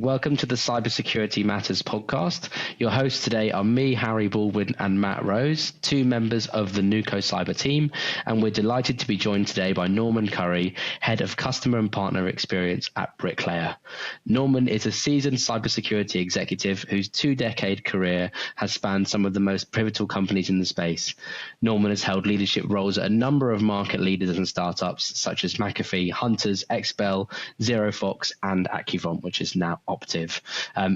Welcome to the Cybersecurity Matters Podcast. Your hosts today are me, Harry Baldwin, and Matt Rose, two members of the Nuco Cyber team, and we're delighted to be joined today by Norman Currie, Head of Customer and Partner Experience at Bricklayer. Norman is a seasoned cybersecurity executive whose two-decade career has spanned some of the most pivotal companies in the space. Norman has held leadership roles at a number of market leaders and startups such as McAfee, Hunters, Expel, ZeroFox, and Accuvant, which is now Optiv.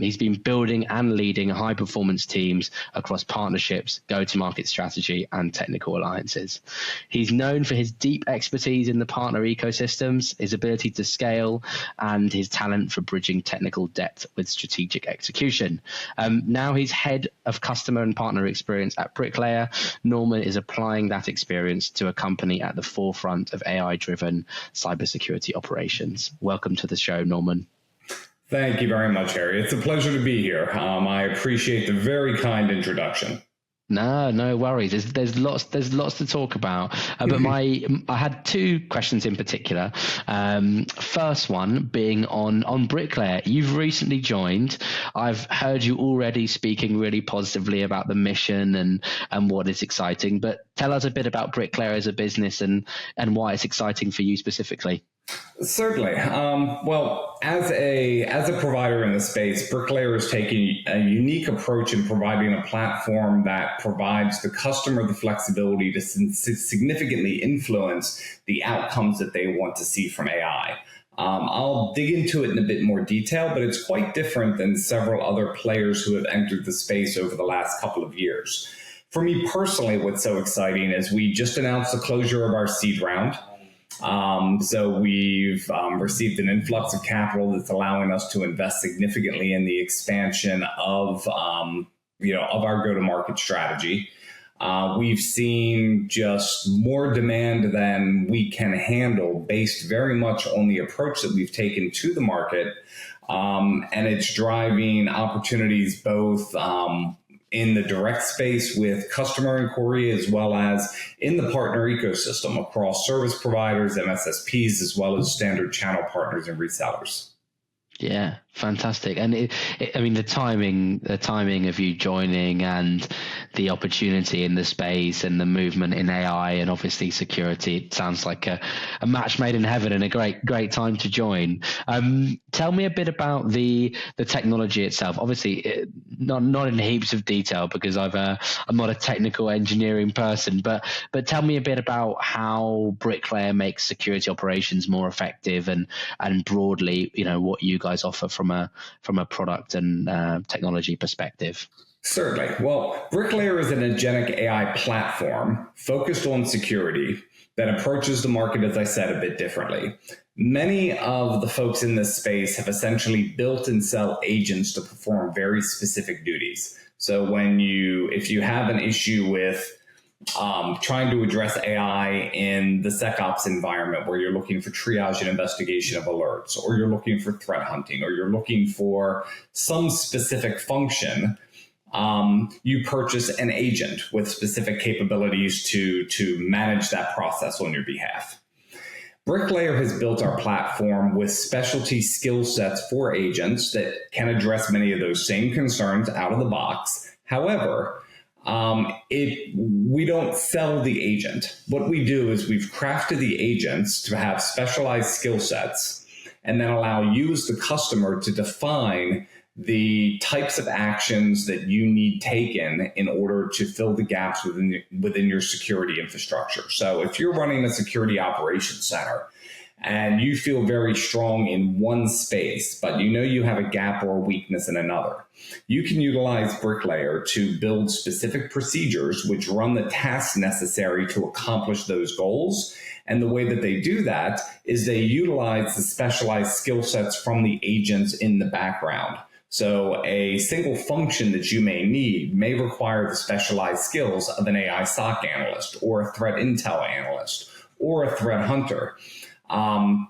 He's been building and leading high-performance teams across partnerships, go-to-market strategy, and technical alliances. He's known for his deep expertise in the partner ecosystems, his ability to scale, and his talent for bridging technical depth with strategic execution. Now he's head of customer and partner experience at Bricklayer. Norman is applying that experience to a company at the forefront of AI-driven cybersecurity operations. Welcome to the show, Norman. Thank you very much, Harry. It's a pleasure to be here. I appreciate the very kind introduction. No worries. There's lots to talk about. But I had two questions in particular. First one being on Bricklayer. You've recently joined. I've heard you already speaking really positively about the mission and what is exciting. But tell us a bit about Bricklayer as a business and why it's exciting for you specifically. Certainly. Well, as a provider in the space, Bricklayer is taking a unique approach in providing a platform that provides the customer the flexibility to significantly influence the outcomes that they want to see from AI. I'll dig into it in a bit more detail, but it's quite different than several other players who have entered the space over the last couple of years. For me personally, what's so exciting is we just announced the closure of our seed round. So we've received an influx of capital that's allowing us to invest significantly in the expansion of our go-to-market strategy. We've seen just more demand than we can handle based very much on the approach that we've taken to the market. And it's driving opportunities both in the direct space with customer inquiry, as well as in the partner ecosystem across service providers, MSSPs, as well as standard channel partners and resellers. Yeah, fantastic. And the timing of you joining and the opportunity in the space and the movement in AI and obviously security, it sounds like a match made in heaven and a great time to join. Tell me a bit about the technology itself. Obviously, not in heaps of detail because I'm not a technical engineering person, but tell me a bit about how Bricklayer makes security operations more effective and broadly, what you guys offer from a product and technology perspective. Certainly. Well, Bricklayer is an agentic AI platform focused on security that approaches the market, as I said, a bit differently. Many of the folks in this space have essentially built and sell agents to perform very specific duties. So if you have an issue with trying to address AI in the SecOps environment where you're looking for triage and investigation of alerts, or you're looking for threat hunting, or you're looking for some specific function, you purchase an agent with specific capabilities to manage that process on your behalf. Bricklayer has built our platform with specialty skill sets for agents that can address many of those same concerns out of the box. However, we don't sell the agent. What we do is we've crafted the agents to have specialized skill sets and then allow you as the customer to define the types of actions that you need taken in order to fill the gaps within your security infrastructure. So if you're running a security operations center and you feel very strong in one space, but you have a gap or a weakness in another, you can utilize Bricklayer to build specific procedures which run the tasks necessary to accomplish those goals. And the way that they do that is they utilize the specialized skill sets from the agents in the background. So a single function that you may need may require the specialized skills of an AI SOC analyst or a threat intel analyst or a threat hunter.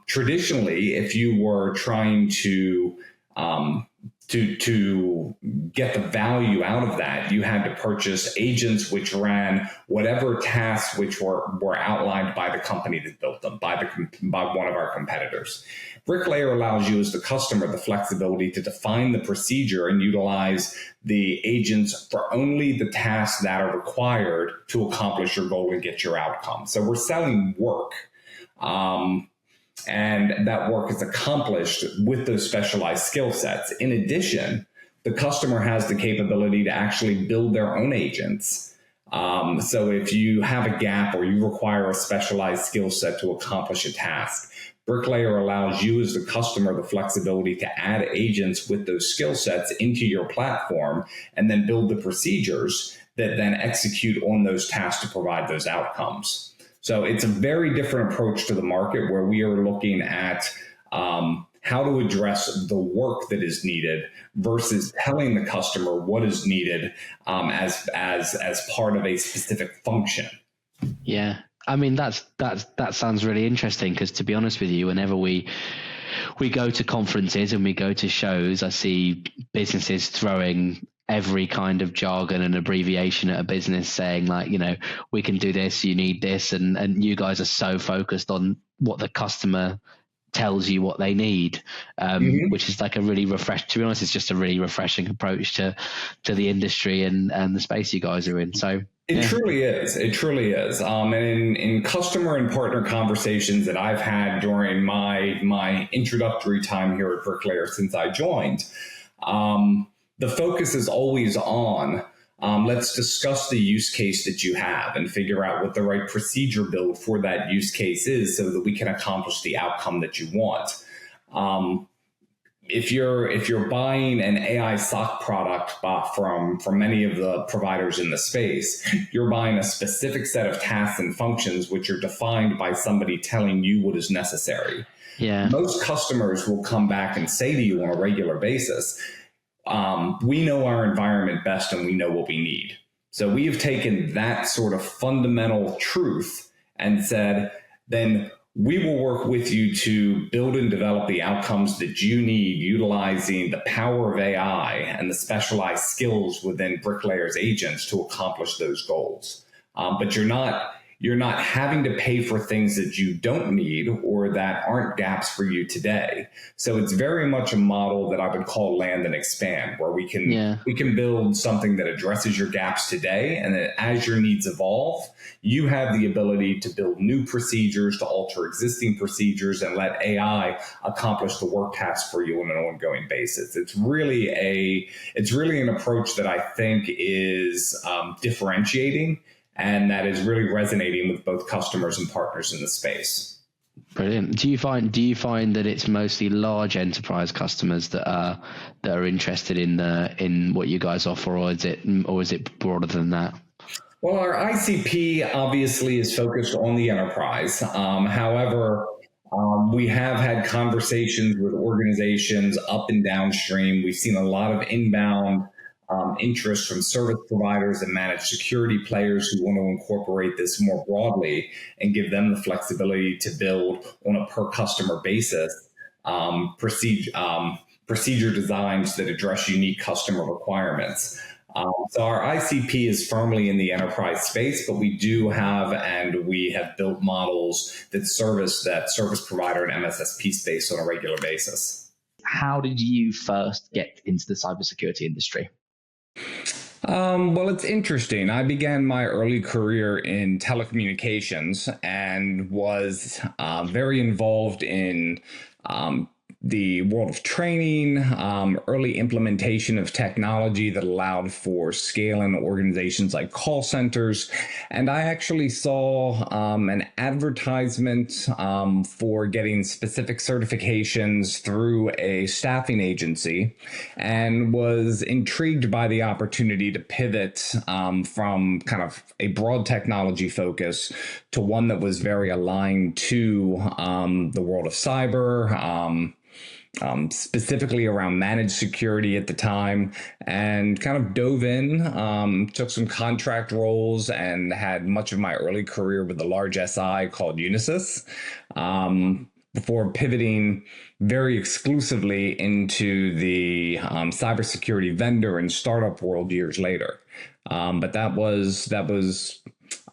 Traditionally, if you were trying to to get the value out of that, you had to purchase agents which ran whatever tasks which were outlined by the company that built them, by one of our competitors. Bricklayer allows you as the customer the flexibility to define the procedure and utilize the agents for only the tasks that are required to accomplish your goal and get your outcome. So we're selling work. And that work is accomplished with those specialized skill sets. In addition, the customer has the capability to actually build their own agents. So if you have a gap or you require a specialized skill set to accomplish a task, Bricklayer allows you as the customer the flexibility to add agents with those skill sets into your platform and then build the procedures that then execute on those tasks to provide those outcomes. So it's a very different approach to the market where we are looking at how to address the work that is needed versus telling the customer what is needed as part of a specific function. Yeah, I mean that sounds really interesting, because to be honest with you, whenever we go to conferences and we go to shows, I see businesses throwing every kind of jargon and abbreviation at a business, saying like, we can do this, you need this, and you guys are so focused on what the customer tells you what they need, which is like a really to be honest, it's just a really refreshing approach to the industry and the space you guys are in. So it truly is. It truly is. And in customer and partner conversations that I've had during my introductory time here at Bricklayer since I joined, the focus is always on, let's discuss the use case that you have and figure out what the right procedure build for that use case is so that we can accomplish the outcome that you want. If you're buying an AI SOC product from many of the providers in the space, you're buying a specific set of tasks and functions which are defined by somebody telling you what is necessary. Yeah. Most customers will come back and say to you on a regular basis, we know our environment best and we know what we need. So we have taken that sort of fundamental truth and said, then we will work with you to build and develop the outcomes that you need, utilizing the power of AI and the specialized skills within Bricklayer's agents to accomplish those goals. But you're not having to pay for things that you don't need or that aren't gaps for you today. So it's very much a model that I would call land and expand, where we can build something that addresses your gaps today, and that as your needs evolve, you have the ability to build new procedures, to alter existing procedures, and let AI accomplish the work task for you on an ongoing basis. It's really an approach that I think is differentiating, and that is really resonating with both customers and partners in the space. Brilliant. Do you find that it's mostly large enterprise customers that are interested in what you guys offer, or is it broader than that? Well, our ICP obviously is focused on the enterprise. However, we have had conversations with organizations up and downstream. We've seen a lot of inbound interest from service providers and managed security players who want to incorporate this more broadly and give them the flexibility to build on a per customer basis procedure designs that address unique customer requirements. So our ICP is firmly in the enterprise space, but we have built models that service that service provider and MSSP space on a regular basis. How did you first get into the cybersecurity industry? Well, it's interesting. I began my early career in telecommunications and was very involved in the world of training, early implementation of technology that allowed for scale in organizations like call centers. And I actually saw an advertisement for getting specific certifications through a staffing agency and was intrigued by the opportunity to pivot from kind of a broad technology focus to one that was very aligned to the world of cyber, specifically around managed security at the time, and kind of dove in, took some contract roles, and had much of my early career with a large SI called Unisys. before pivoting very exclusively into the cybersecurity vendor and startup world years later. But that was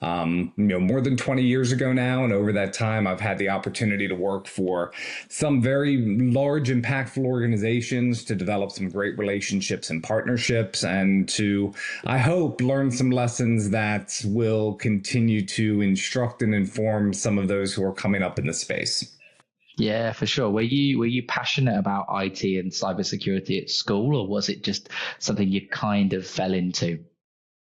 more than 20 years ago now. And over that time, I've had the opportunity to work for some very large, impactful organizations, to develop some great relationships and partnerships, and to, I hope, learn some lessons that will continue to instruct and inform some of those who are coming up in the space. Yeah, for sure. Were you passionate about IT and cybersecurity at school, or was it just something you kind of fell into?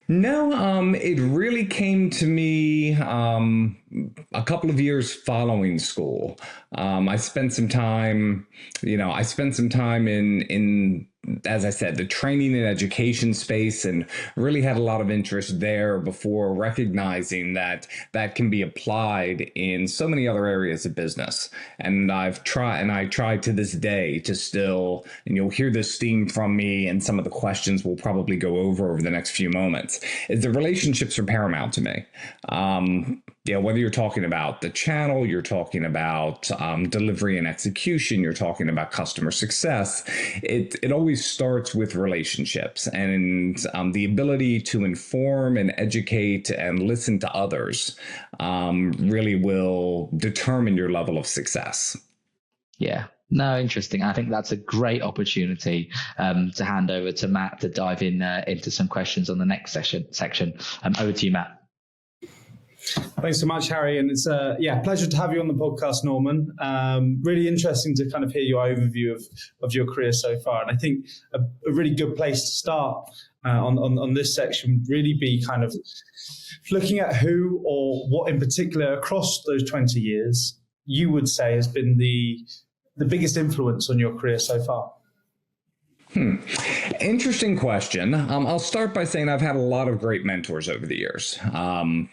No, it really came to me a couple of years following school. I spent some time in, as I said, the training and education space, and really had a lot of interest there before recognizing that that can be applied in so many other areas of business. And I try to this day to still, and you'll hear this theme from me and some of the questions we'll probably go over the next few moments, is the relationships are paramount to me. Whether you're talking about the channel, you're talking about delivery and execution, you're talking about customer success, it always starts with relationships, and the ability to inform and educate and listen to others really will determine your level of success. Yeah. No, interesting. I think that's a great opportunity to hand over to Matt to dive into some questions on the next section. Over to you, Matt. Thanks so much, Harry. And it's a pleasure to have you on the podcast, Norman. Really interesting to kind of hear your overview of your career so far. And I think a really good place to start on this section would really be kind of looking at who or what in particular across those 20 years you would say has been the biggest influence on your career so far. Interesting question. I'll start by saying I've had a lot of great mentors over the years, and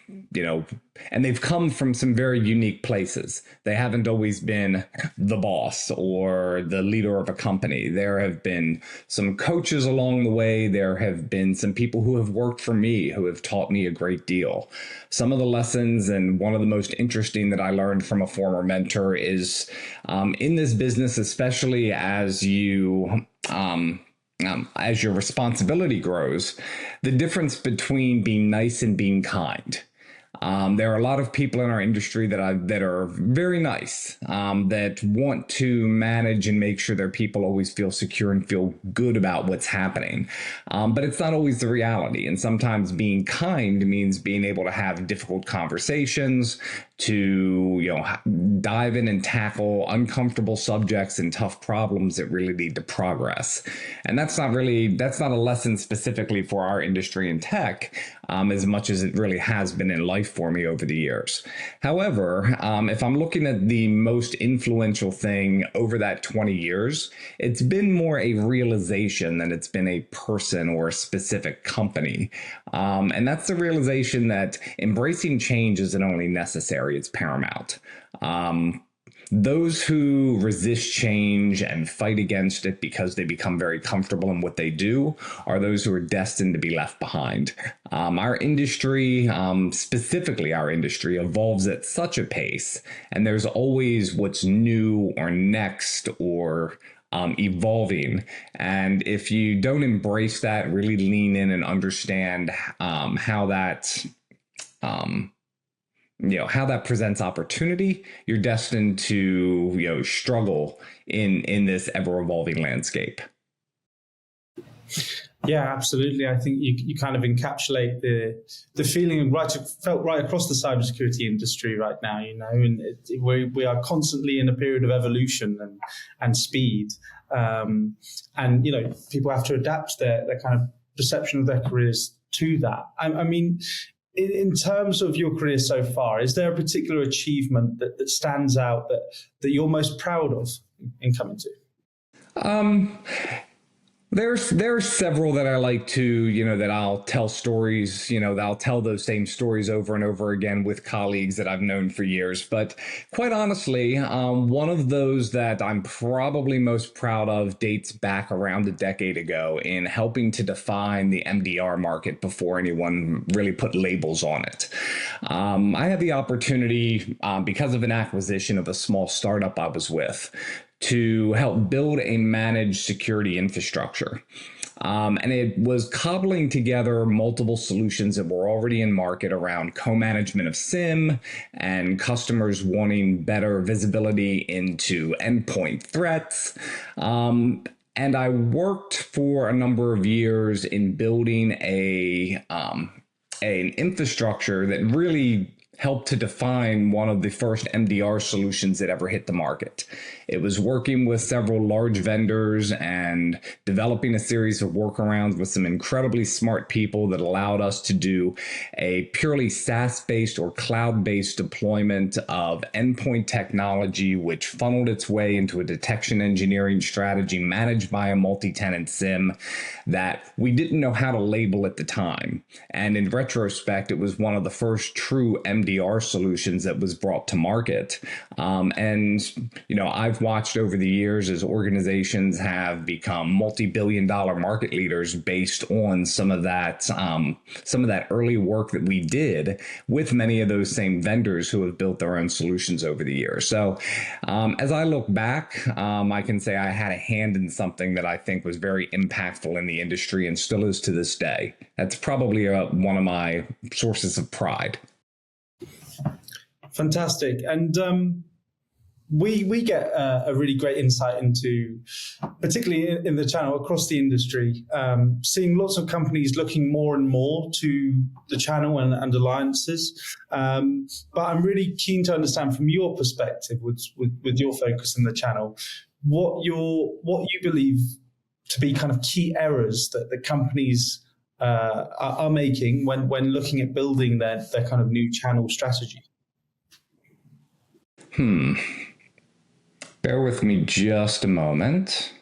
they've come from some very unique places. They haven't always been the boss or the leader of a company. There have been some coaches along the way. There have been some people who have worked for me, who have taught me a great deal. Some of the lessons, and one of the most interesting that I learned from a former mentor, is in this business, especially as your responsibility grows, the difference between being nice and being kind. There are a lot of people in our industry that are very nice, that want to manage and make sure their people always feel secure and feel good about what's happening. But it's not always the reality. And sometimes being kind means being able to have difficult conversations, to dive in and tackle uncomfortable subjects and tough problems that really lead to progress. And that's not a lesson specifically for our industry in tech, as much as it really has been in life for me over the years. However, if I'm looking at the most influential thing over that 20 years, it's been more a realization than it's been a person or a specific company. And that's the realization that embracing change isn't only necessary, it's paramount. Those who resist change and fight against it because they become very comfortable in what they do are those who are destined to be left behind. Our industry, specifically our industry, evolves at such a pace, and there's always what's new or next or evolving. And if you don't embrace that, really lean in and understand how that presents opportunity, you're destined to struggle in this ever-evolving landscape. Yeah, absolutely. I think you kind of encapsulate the feeling felt right across the cybersecurity industry right now, and we are constantly in a period of evolution and speed. And people have to adapt their kind of perception of their careers to that. I mean, in terms of your career so far, is there a particular achievement that stands out that you're most proud of in coming to? There are several that I like to, that I'll tell stories, that I'll tell those same stories over and over again with colleagues that I've known for years. But quite honestly, one of those that I'm probably most proud of dates back around a decade ago in helping to define the MDR market before anyone really put labels on it. I had the opportunity, because of an acquisition of a small startup I was with, to help build a managed security infrastructure. And it was cobbling together multiple solutions that were already in market around co-management of SIM and customers wanting better visibility into endpoint threats. And I worked for a number of years in building an infrastructure that really helped to define one of the first MDR solutions that ever hit the market. It was working with several large vendors and developing a series of workarounds with some incredibly smart people that allowed us to do a purely SaaS-based or cloud-based deployment of endpoint technology, which funneled its way into a detection engineering strategy managed by a multi-tenant SIM that we didn't know how to label at the time. And in retrospect, it was one of the first true MDR solutions that was brought to market. I've watched over the years as organizations have become multi-billion-dollar market leaders based on some of that early work that we did with many of those same vendors who have built their own solutions over the years. So as I look back, I can say I had a hand in something that I think was very impactful in the industry and still is to this day. That's probably one of my sources of pride. Fantastic. And we get a really great insight into, particularly in the channel across the industry, seeing lots of companies looking more and more to the channel and alliances. But I'm really keen to understand from your perspective, with your focus in the channel, what you believe to be kind of key errors that the companies are making when looking at building their kind of new channel strategy. Bear with me just a moment.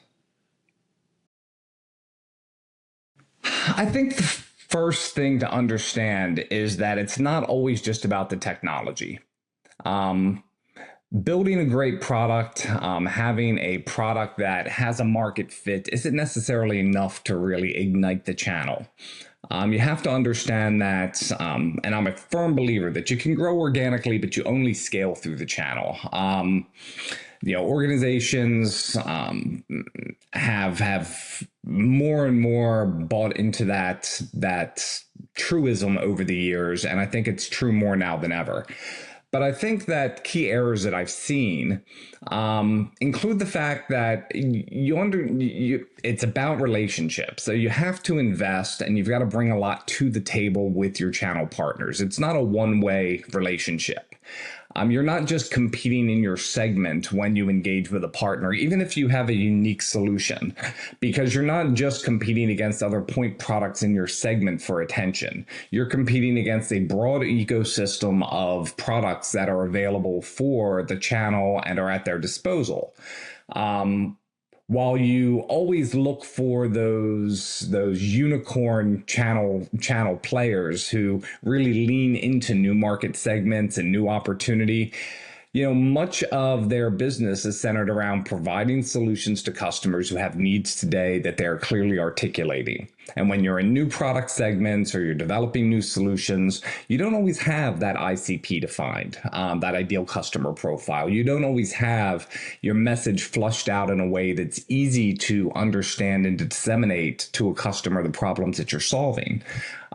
I think the first thing to understand is that it's not always just about the technology. Building a great product, having a product that has a market fit isn't necessarily enough to really ignite the channel. You have to understand that, and I'm a firm believer that you can grow organically, but you only scale through the channel. Organizations have more and more bought into that truism over the years, and I think it's true more now than ever. But I think that key errors that I've seen include the fact that it's about relationships. So you have to invest and you've got to bring a lot to the table with your channel partners. It's not a one-way relationship. You're not just competing in your segment when you engage with a partner, even if you have a unique solution, because you're not just competing against other point products in your segment for attention. You're competing against a broad ecosystem of products that are available for the channel and are at their disposal. While you always look for those unicorn channel players who really lean into new market segments and new opportunity, much of their business is centered around providing solutions to customers who have needs today that they're clearly articulating. And when you're in new product segments or you're developing new solutions, you don't always have that ICP defined, that ideal customer profile. You don't always have your message flushed out in a way that's easy to understand and to disseminate to a customer the problems that you're solving.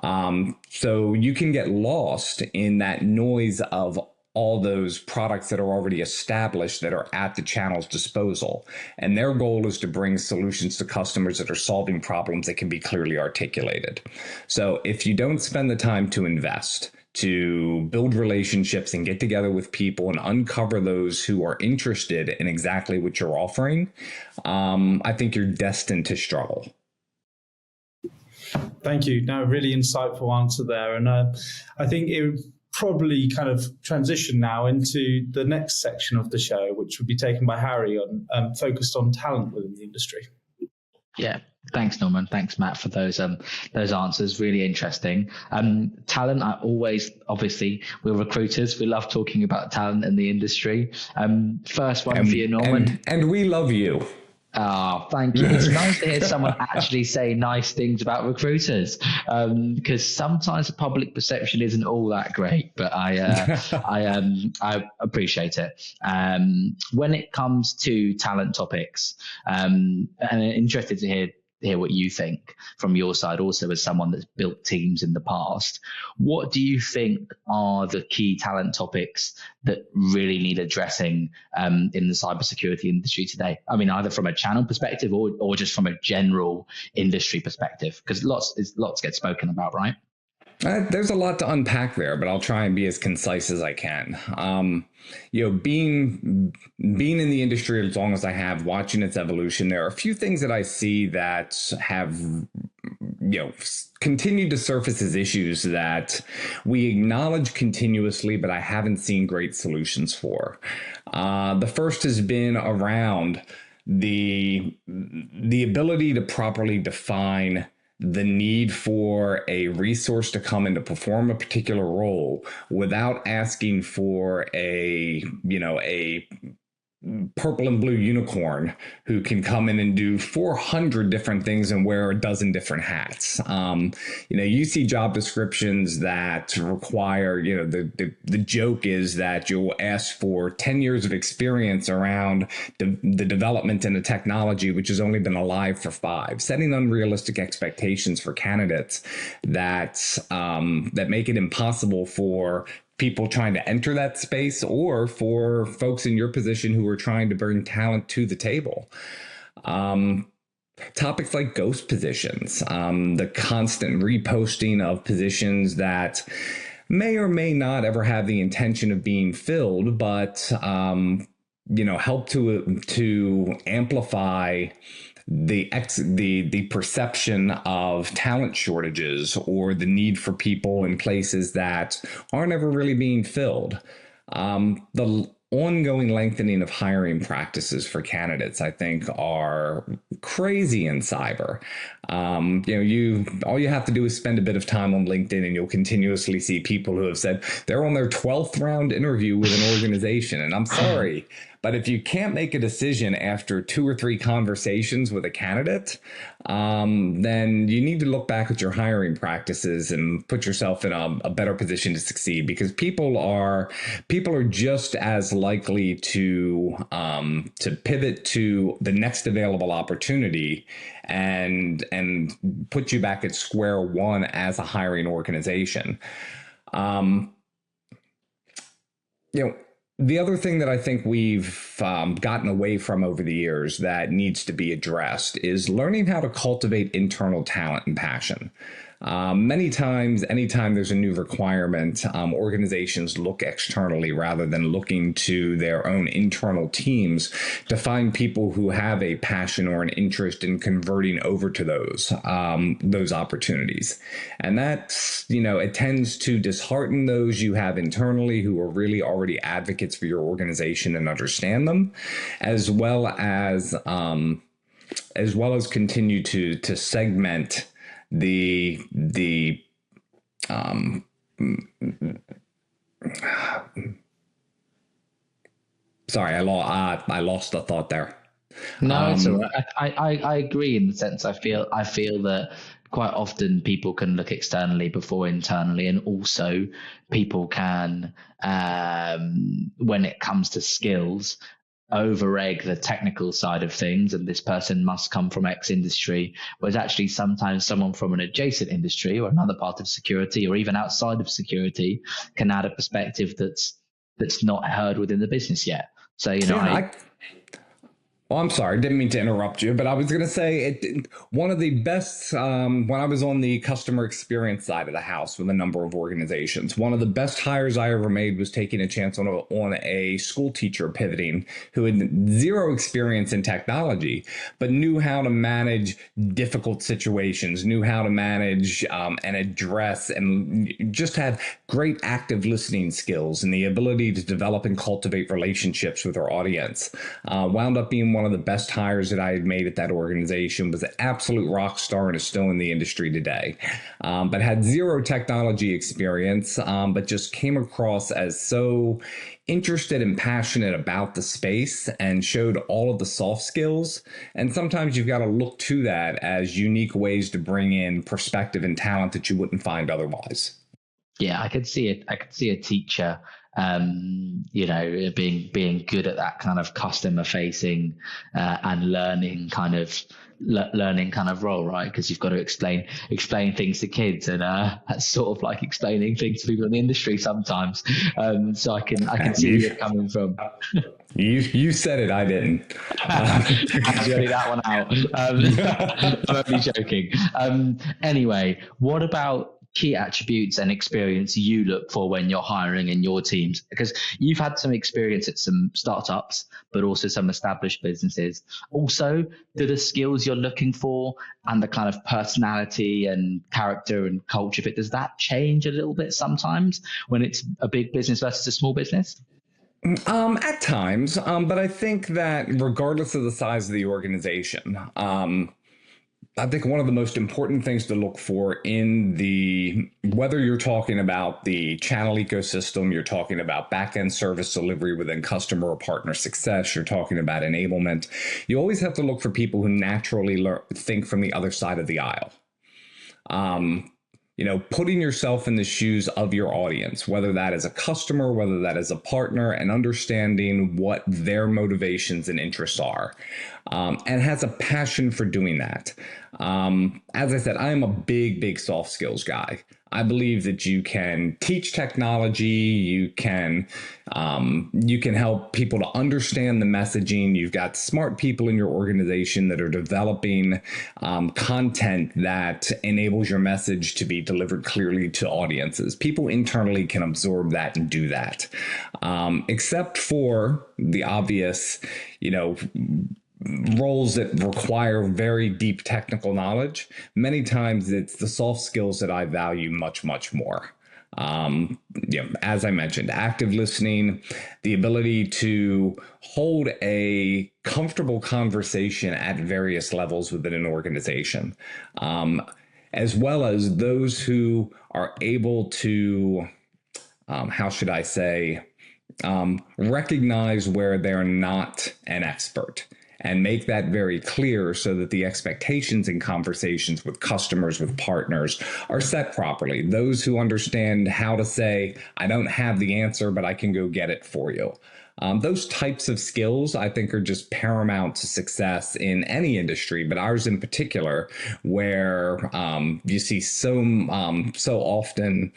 So you can get lost in that noise of all those products that are already established that are at the channel's disposal. And their goal is to bring solutions to customers that are solving problems that can be clearly articulated. So if you don't spend the time to invest, to build relationships and get together with people and uncover those who are interested in exactly what you're offering, I think you're destined to struggle. Thank you. No, really insightful answer there. And I think it probably kind of transition now into the next section of the show, which would be taken by Harry on focused on talent within the industry. Yeah, Thanks, Norman. Thanks, Matt, for those answers. Really interesting. Talent, obviously, we're recruiters. We love talking about talent in the industry. First one for you, Norman. And we love you. Oh, thank you. It's nice to hear someone actually say nice things about recruiters, because sometimes the public perception isn't all that great, but I appreciate it. When it comes to talent topics, and interested to hear what you think from your side, also as someone that's built teams in the past. What do you think are the key talent topics that really need addressing in the cybersecurity industry today? I mean, either from a channel perspective or just from a general industry perspective, because lots get spoken about, right? There's a lot to unpack there, but I'll try and be as concise as I can. Being in the industry as long as I have, watching its evolution, there are a few things that I see that have continued to surface as issues that we acknowledge continuously, but I haven't seen great solutions for. The first has been around the ability to properly define the need for a resource to come in to perform a particular role without asking for a purple and blue unicorn who can come in and do 400 different things and wear a dozen different hats. You see job descriptions that require, the joke is that you'll ask for 10 years of experience around the development in a technology which has only been alive for 5, setting unrealistic expectations for candidates that make it impossible for people trying to enter that space or for folks in your position who are trying to bring talent to the table. Topics like ghost positions, the constant reposting of positions that may or may not ever have the intention of being filled, but help to amplify the perception of talent shortages or the need for people in places that aren't ever really being filled. The ongoing lengthening of hiring practices for candidates, I think, are crazy in cyber. All you have to do is spend a bit of time on LinkedIn and you'll continuously see people who have said they're on their 12th round interview with an organization. And I'm sorry, but if you can't make a decision after 2 or 3 conversations with a candidate, then you need to look back at your hiring practices and put yourself in a better position to succeed, because people are just as likely to pivot to the next available opportunity and put you back at square one as a hiring organization. The other thing that I think we've gotten away from over the years that needs to be addressed is learning how to cultivate internal talent and passion. Many times, anytime there's a new requirement, organizations look externally rather than looking to their own internal teams to find people who have a passion or an interest in converting over to those opportunities. And that's, it tends to dishearten those you have internally who are really already advocates for your organization and understand them, as well as continue to segment sorry, I lost the thought there. No, it's all right. I agree in the sense I feel that quite often people can look externally before internally, and also people can, when it comes to skills, over-egg the technical side of things, and this person must come from X industry, whereas actually sometimes someone from an adjacent industry or another part of security or even outside of security can add a perspective that's not heard within the business yet. So, I'm sorry, didn't mean to interrupt you, but I was going to say one of the best, when I was on the customer experience side of the house with a number of organizations, one of the best hires I ever made was taking a chance on a school teacher pivoting who had 0 experience in technology, but knew how to manage difficult situations, knew how to manage and address, and just had great active listening skills and the ability to develop and cultivate relationships with our audience. Wound up being one one of the best hires that I had made at that organization, was an absolute rock star and is still in the industry today, but had zero technology experience, but just came across as so interested and passionate about the space and showed all of the soft skills. And sometimes you've got to look to that as unique ways to bring in perspective and talent that you wouldn't find otherwise. Yeah, I could see it. I could see a teacher, being good at that kind of customer facing and learning kind of role, right? Because you've got to explain things to kids, and that's sort of like explaining things to people in the industry sometimes. So I can see where you're coming from. You said it, I didn't. Actually, that one out. I'm only joking. Anyway, what about key attributes and experience you look for when you're hiring in your teams? Because you've had some experience at some startups, but also some established businesses. Also, do the skills you're looking for and the kind of personality and character and culture fit, does that change a little bit sometimes when it's a big business versus a small business? At times, but I think that regardless of the size of the organization, I think one of the most important things to look for whether you're talking about the channel ecosystem, you're talking about back-end service delivery within customer or partner success, you're talking about enablement, you always have to look for people who naturally think from the other side of the aisle. Putting yourself in the shoes of your audience, whether that is a customer, whether that is a partner, and understanding what their motivations and interests are, and has a passion for doing that. As I said, I am a big soft skills guy. I believe that you can teach technology, you can help people to understand the messaging. You've got smart people in your organization that are developing content that enables your message to be delivered clearly to audiences. People internally can absorb that and do that, except for the obvious, roles that require very deep technical knowledge. Many times it's the soft skills that I value much more. As I mentioned, active listening, the ability to hold a comfortable conversation at various levels within an organization, as well as those who are able to, recognize where they're not an expert, and make that very clear so that the expectations in conversations with customers, with partners, are set properly. Those who understand how to say, I don't have the answer, but I can go get it for you. Those types of skills, I think, are just paramount to success in any industry, but ours in particular, where you see so often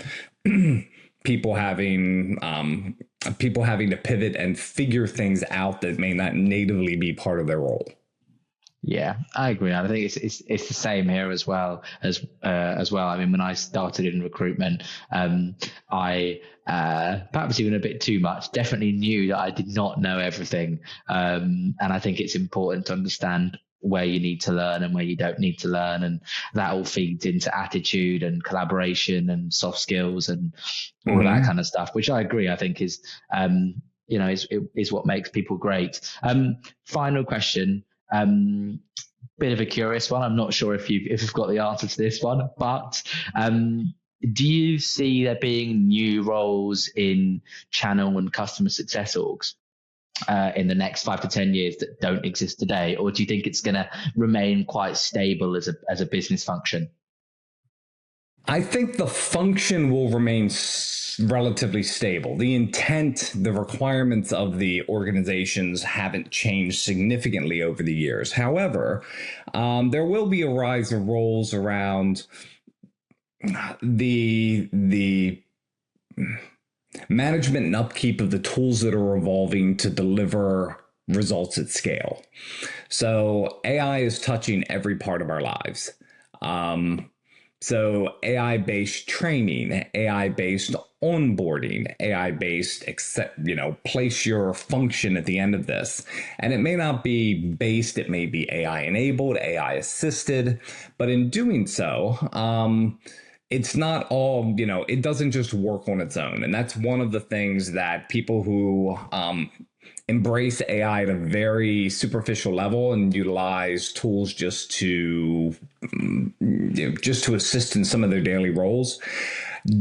people having to pivot and figure things out that may not natively be part of their role. Yeah, I agree. I think it's the same here as well. I mean, when I started in recruitment, I perhaps even a bit too much, definitely knew that I did not know everything. And I think it's important to understand where you need to learn and where you don't need to learn, and that all feeds into attitude and collaboration and soft skills and all of that kind of stuff, which I agree, I think is what makes people great. Final question, bit of a curious one. I'm not sure if you've got the answer to this one, but do you see there being new roles in channel and customer success orgs in the next 5 to 10 years that don't exist today? Or do you think it's going to remain quite stable as a business function? I think the function will remain relatively stable. The intent, the requirements of the organizations haven't changed significantly over the years. However, there will be a rise of roles around the management and upkeep of the tools that are evolving to deliver results at scale. So AI is touching every part of our lives. So AI-based training, AI-based onboarding, AI-based, place your function at the end of this. And it may not be based, it may be AI-enabled, AI-assisted, but in doing so, it's not all, it doesn't just work on its own. And that's one of the things that people who embrace AI at a very superficial level and utilize tools just to assist in some of their daily roles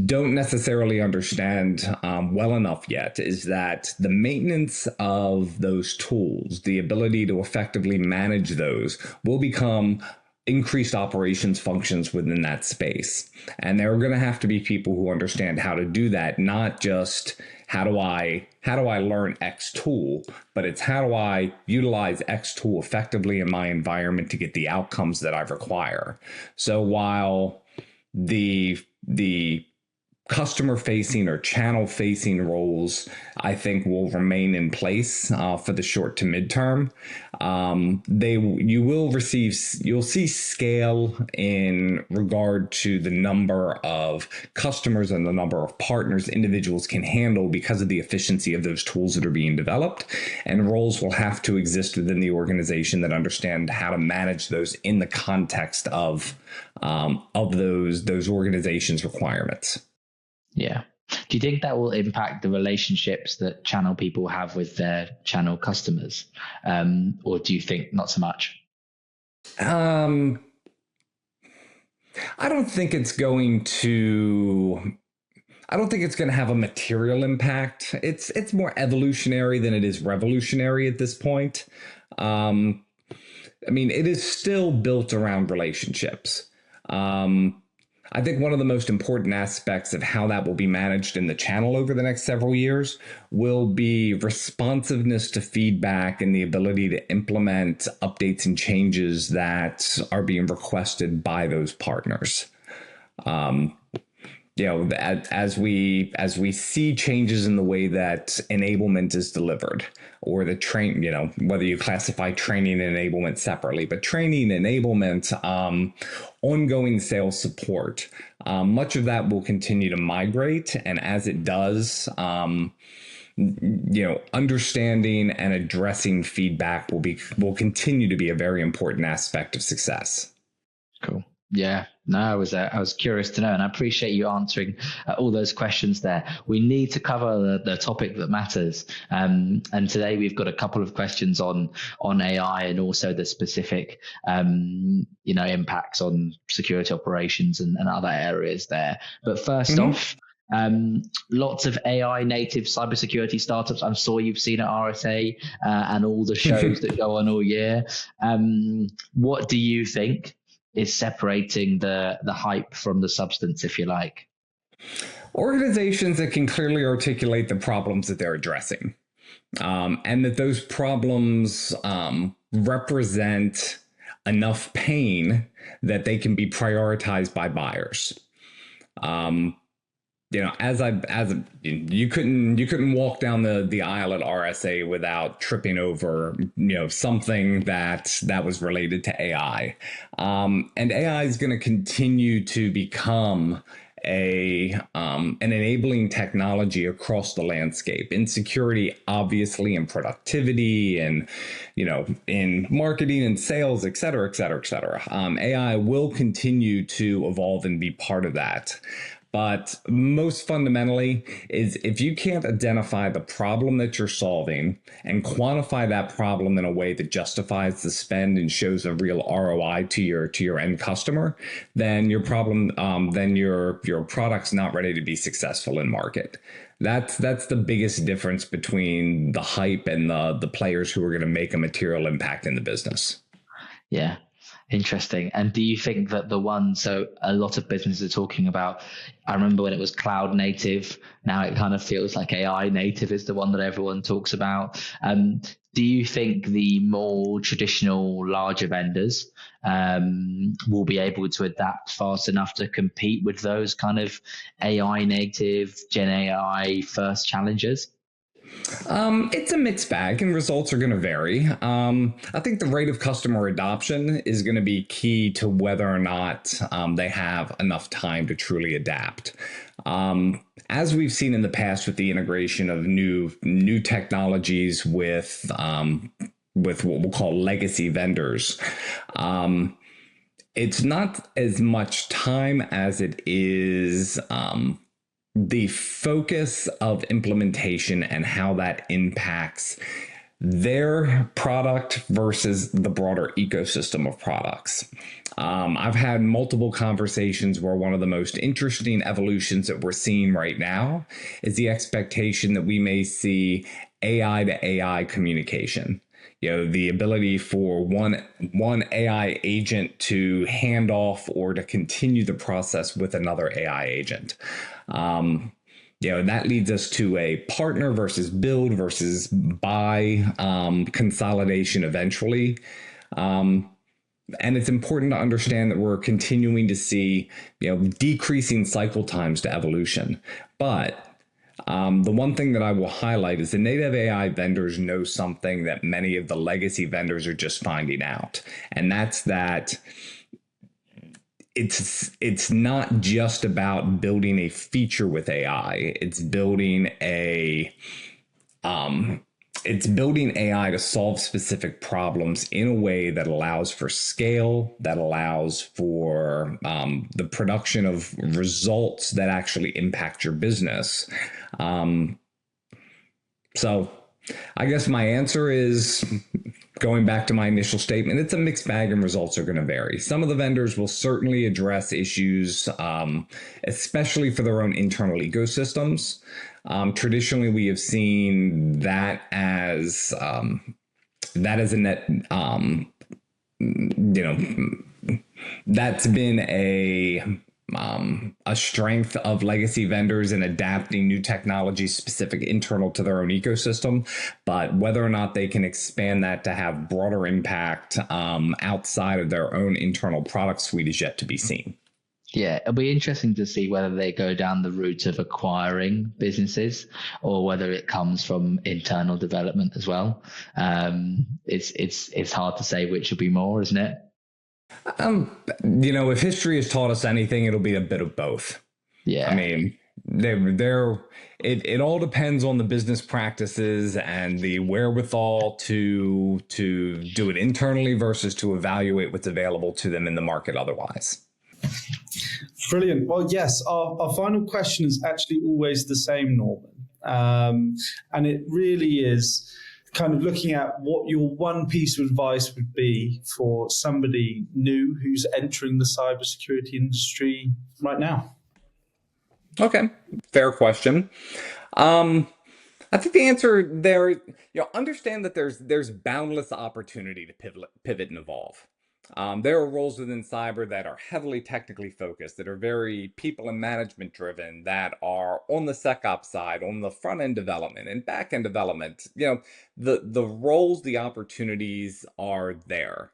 don't necessarily understand well enough yet is that the maintenance of those tools, the ability to effectively manage those, will become increased operations functions within that space. And there are going to have to be people who understand how to do that, not just how do I learn X tool, but it's how do I utilize X tool effectively in my environment to get the outcomes that I require. So while the customer facing or channel facing roles, I think, will remain in place for the short to midterm. You'll see scale in regard to the number of customers and the number of partners individuals can handle because of the efficiency of those tools that are being developed. And roles will have to exist within the organization that understand how to manage those in the context of those organizations' requirements. Yeah. Do you think that will impact the relationships that channel people have with their channel customers? Or do you think not so much? I don't think it's going to have a material impact. It's more evolutionary than it is revolutionary at this point. I mean, it is still built around relationships. I think one of the most important aspects of how that will be managed in the channel over the next several years will be responsiveness to feedback and the ability to implement updates and changes that are being requested by those partners. As we see changes in the way that enablement is delivered, or the whether you classify training and enablement separately, but training, enablement, ongoing sales support, much of that will continue to migrate. And as it does, understanding and addressing feedback will continue to be a very important aspect of success. Cool. Yeah, no, I was curious to know, and I appreciate you answering all those questions there. We need to cover the topic that matters, and today we've got a couple of questions on AI and also the specific, impacts on security operations and other areas there. But first off, lots of AI native cybersecurity startups. I'm sure you've seen at RSA and all the shows that go on all year. What do you think is separating the hype from the substance, if you like? Organizations that can clearly articulate the problems that they're addressing, and that those problems represent enough pain that they can be prioritized by buyers. You couldn't walk down the aisle at RSA without tripping over, something that was related to AI. And AI is going to continue to become an enabling technology across the landscape in security, obviously, in productivity, and in marketing and sales, et cetera, et cetera, et cetera. AI will continue to evolve and be part of that. But most fundamentally is if you can't identify the problem that you're solving and quantify that problem in a way that justifies the spend and shows a real ROI to your end customer, then your product's not ready to be successful in market. That's the biggest difference between the hype and the players who are going to make a material impact in the business. Yeah. Interesting. And do you think that so a lot of businesses are talking about, I remember when it was cloud native, now it kind of feels like AI native is the one that everyone talks about. Do you think the more traditional larger vendors will be able to adapt fast enough to compete with those kind of AI native, Gen AI first challengers? It's a mixed bag, and results are going to vary. I think the rate of customer adoption is going to be key to whether or not they have enough time to truly adapt. As we've seen in the past with the integration of new technologies with what we'll call legacy vendors, it's not as much time as it is the focus of implementation and how that impacts their product versus the broader ecosystem of products. I've had multiple conversations where one of the most interesting evolutions that we're seeing right now is the expectation that we may see AI to AI communication. The ability for one AI agent to hand off or to continue the process with another AI agent. That leads us to a partner versus build versus buy consolidation eventually. And it's important to understand that we're continuing to see, decreasing cycle times to evolution. But the one thing that I will highlight is the native AI vendors know something that many of the legacy vendors are just finding out. And that's that it's not just about building a feature with AI. It's building AI to solve specific problems in a way that allows for scale, that allows for the production of results that actually impact your business. So I guess my answer is, going back to my initial statement, it's a mixed bag and results are going to vary. Some of the vendors will certainly address issues, especially for their own internal ecosystems. Traditionally, we have seen that as a net, that's been a strength of legacy vendors in adapting new technology specific internal to their own ecosystem. But whether or not they can expand that to have broader impact outside of their own internal product suite is yet to be seen. Yeah, it'll be interesting to see whether they go down the route of acquiring businesses or whether it comes from internal development as well. It's hard to say which will be more, isn't it? If history has taught us anything, it'll be a bit of both. Yeah. I mean, it all depends on the business practices and the wherewithal to do it internally versus to evaluate what's available to them in the market otherwise. Brilliant. Well, yes, our final question is actually always the same, Norman. And it really is kind of looking at what your one piece of advice would be for somebody new who's entering the cybersecurity industry right now. Okay, fair question. I think the answer there, understand that there's boundless opportunity to pivot and evolve. There are roles within cyber that are heavily technically focused, that are very people and management driven, that are on the SecOps side, on the front end development and back end development. The roles, the opportunities are there.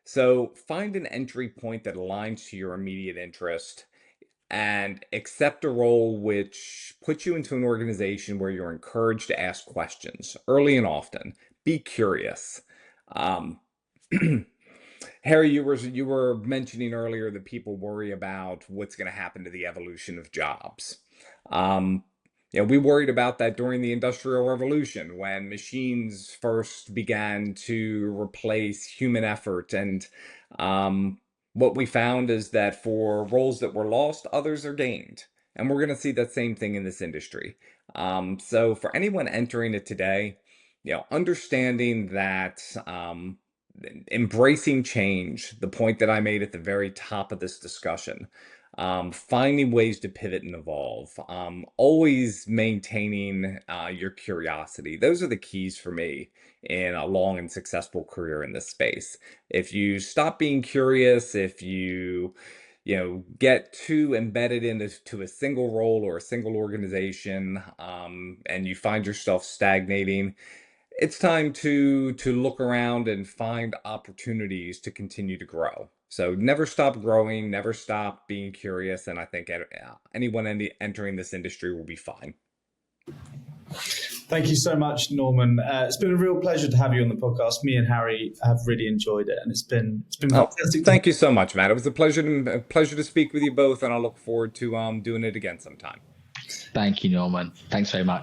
So find an entry point that aligns to your immediate interest and accept a role which puts you into an organization where you're encouraged to ask questions early and often. Be curious. Harry, you were mentioning earlier that people worry about what's going to happen to the evolution of jobs. We worried about that during the Industrial Revolution when machines first began to replace human effort. And what we found is that for roles that were lost, others are gained. And we're going to see that same thing in this industry. So for anyone entering it today, understanding that embracing change, the point that I made at the very top of this discussion, finding ways to pivot and evolve, always maintaining your curiosity. Those are the keys for me in a long and successful career in this space. If you stop being curious, if you get too embedded into a single role or a single organization, and you find yourself stagnating, it's time to look around and find opportunities to continue to grow. So never stop growing, never stop being curious, and I think anyone entering this industry will be fine. Thank you so much, Norman. It's been a real pleasure to have you on the podcast. Me and Harry have really enjoyed it, and it's been fantastic. Thank you so much, Matt. It was a pleasure to speak with you both, and I look forward to doing it again sometime. Thank you, Norman. Thanks very much.